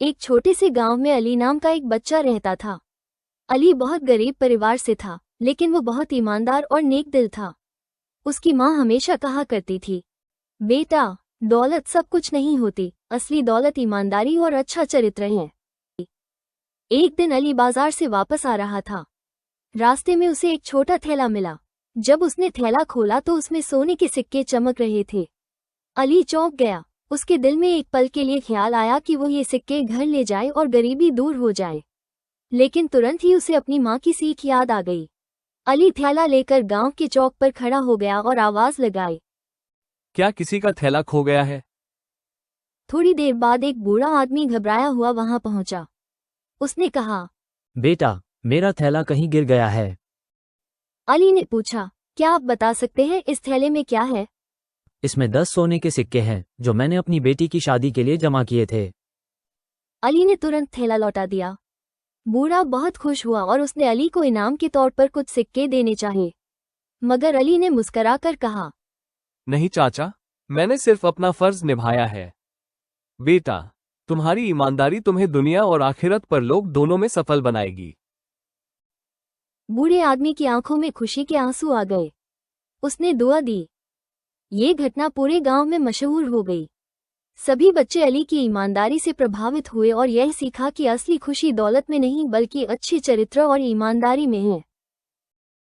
एक छोटे से गांव में अली नाम का एक बच्चा रहता था। अली बहुत गरीब परिवार से था, लेकिन वो बहुत ईमानदार और नेक दिल था। उसकी माँ हमेशा कहा करती थी, बेटा, दौलत सब कुछ नहीं होती, असली दौलत ईमानदारी और अच्छा चरित्र है। एक दिन अली बाजार से वापस आ रहा था। रास्ते में उसे एक छोटा थैला मिला। जब उसने थैला खोला तो उसमें सोने के सिक्के चमक रहे थे। अली चौंक गया। उसके दिल में एक पल के लिए ख्याल आया कि वो ये सिक्के घर ले जाए और गरीबी दूर हो जाए। लेकिन तुरंत ही उसे अपनी माँ की सीख याद आ गई। अली थैला लेकर गांव के चौक पर खड़ा हो गया और आवाज लगाई, क्या किसी का थैला खो गया है? थोड़ी देर बाद एक बूढ़ा आदमी घबराया हुआ वहां पहुंचा। उसने कहा, बेटा, मेरा थैला कहीं गिर गया है। अली ने पूछा, क्या आप बता सकते हैं इस थैले में क्या है? इसमें 10 सोने के सिक्के हैं जो मैंने अपनी बेटी की शादी के लिए जमा किए थे। अली ने तुरंत थैला लौटा दिया। बूढ़ा बहुत खुश हुआ और उसने अली को इनाम के तौर पर कुछ सिक्के देने चाहे, मगर अली ने मुस्कुराकर कहा, नहीं चाचा, मैंने सिर्फ अपना फर्ज निभाया है। बेटा, तुम्हारी ईमानदारी तुम्हें दुनिया और आखिरत पर लोग दोनों में सफल बनाएगी। बूढ़े आदमी की आंखों में खुशी के आंसू आ गए। उसने दुआ दी। ये घटना पूरे गांव में मशहूर हो गई। सभी बच्चे अली की ईमानदारी से प्रभावित हुए और यह सीखा कि असली खुशी दौलत में नहीं बल्कि अच्छे चरित्र और ईमानदारी में है।